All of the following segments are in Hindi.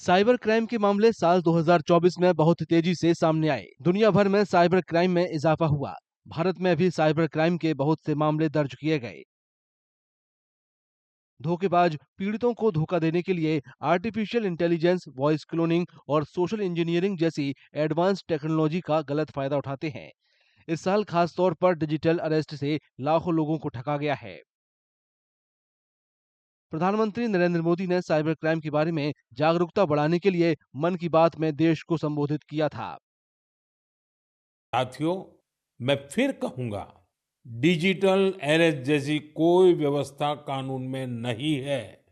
साइबर क्राइम के मामले साल 2024 में बहुत तेजी से सामने आए। दुनिया भर में साइबर क्राइम में इजाफा हुआ। भारत में भी साइबर क्राइम के बहुत से मामले दर्ज किए गए। धोखेबाज पीड़ितों को धोखा देने के लिए आर्टिफिशियल इंटेलिजेंस, वॉइस क्लोनिंग और सोशल इंजीनियरिंग जैसी एडवांस टेक्नोलॉजी का गलत फायदा उठाते हैं। इस साल खास तौर पर डिजिटल अरेस्ट से लाखों लोगों को ठगा गया है। प्रधानमंत्री नरेंद्र मोदी ने साइबर क्राइम के बारे में जागरूकता बढ़ाने के लिए मन की बात में देश को संबोधित किया था। साथियों, मैं फिर कहूंगा, डिजिटल अरेस्ट जैसी कोई व्यवस्था कानून में नहीं है।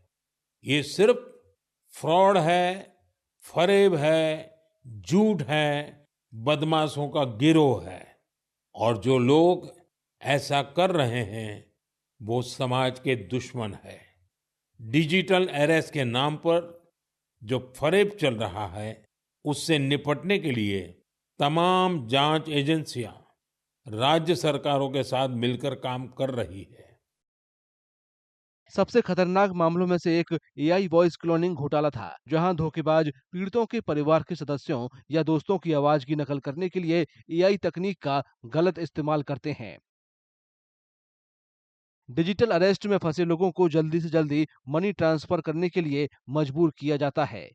ये सिर्फ फ्रॉड है, फरेब है, झूठ है, बदमाशों का गिरोह है। और जो लोग ऐसा कर रहे हैं वो समाज के दुश्मन है। डिजिटल अरेस्ट के नाम पर जो फरेब चल रहा है उससे निपटने के लिए तमाम जांच एजेंसियां राज्य सरकारों के साथ मिलकर काम कर रही है। सबसे खतरनाक मामलों में से एक एआई वॉइस क्लोनिंग घोटाला था, जहां धोखेबाज पीड़ितों के परिवार के सदस्यों या दोस्तों की आवाज की नकल करने के लिए एआई तकनीक का गलत इस्तेमाल करते हैं। डिजिटल अरेस्ट में फंसे लोगों को जल्दी से जल्दी मनी ट्रांसफर करने के लिए मजबूर किया जाता है।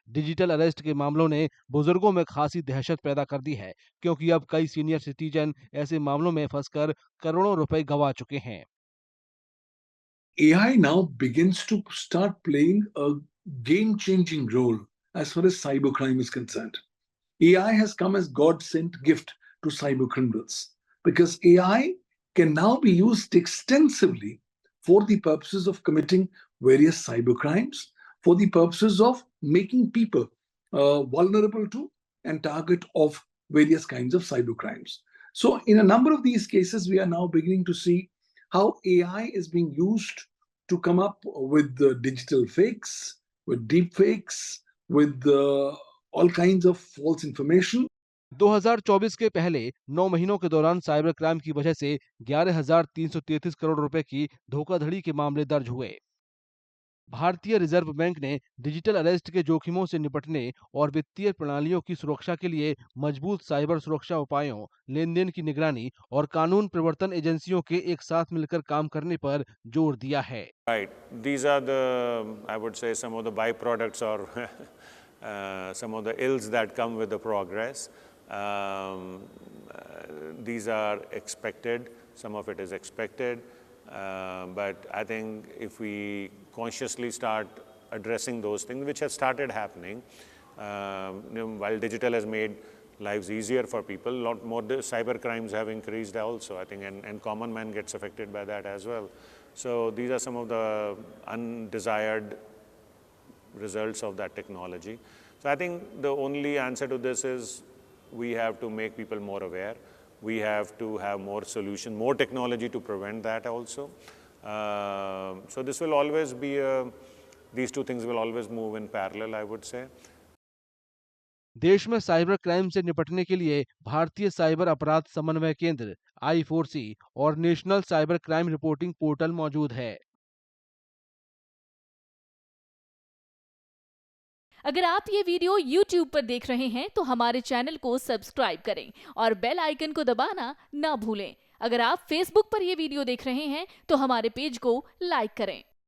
डिजिटल अरेस्ट के मामलों ने बुजुर्गों में खासी दहशत पैदा कर दी है, क्योंकि अब कई सीनियर सिटीजन ऐसे मामलों में फंसकर करोड़ों रुपए गंवा चुके हैं। AI now begins to start playing a game changing role as far as cybercrime is concerned. AI has come as God sent gift to cyber criminals because AI can now be used extensively for the purposes of committing various cyber crimes, for the purposes of making people vulnerable to and target of various kinds of cyber crimes. So, in a number of these cases, we are now beginning to see how AI is being used to come up with the digital fakes, with deep fakes, with all kinds of false information. 2024 के पहले 9 महीनों के दौरान साइबर क्राइम की वजह से 11,333 करोड़ रुपए की धोखाधड़ी के मामले दर्ज हुए। भारतीय रिजर्व बैंक ने डिजिटल अरेस्ट के जोखिमों से निपटने और वित्तीय प्रणालियों की सुरक्षा के लिए मजबूत साइबर सुरक्षा उपायों, लेन-देन की निगरानी और कानून प्रवर्तन एजेंसियों के एक साथ मिलकर काम करने पर जोर दिया है। Right. These are the, I would say, some of the byproducts or some of the ills that come with the progress. These are expected. Some of it is expected. But I think if we consciously start addressing those things, which have started happening, while digital has made lives easier for people, a lot more cyber crimes have increased also, I think, and common man gets affected by that as well. So these are some of the undesired results of that technology. So I think the only answer to this is we have to make people more aware. We have to have more solution, more technology to prevent that also. So this will always be, these two things will always move in parallel, I would say. देश में साइबर क्राइम से निपटने के लिए भारतीय साइबर अपराध समन्वय केंद्र I4C और national cyber crime reporting portal मौजूद है। अगर आप ये वीडियो YouTube पर देख रहे हैं तो हमारे चैनल को सब्सक्राइब करें और बेल आइकन को दबाना ना भूलें। अगर आप Facebook पर ये वीडियो देख रहे हैं तो हमारे पेज को लाइक करें।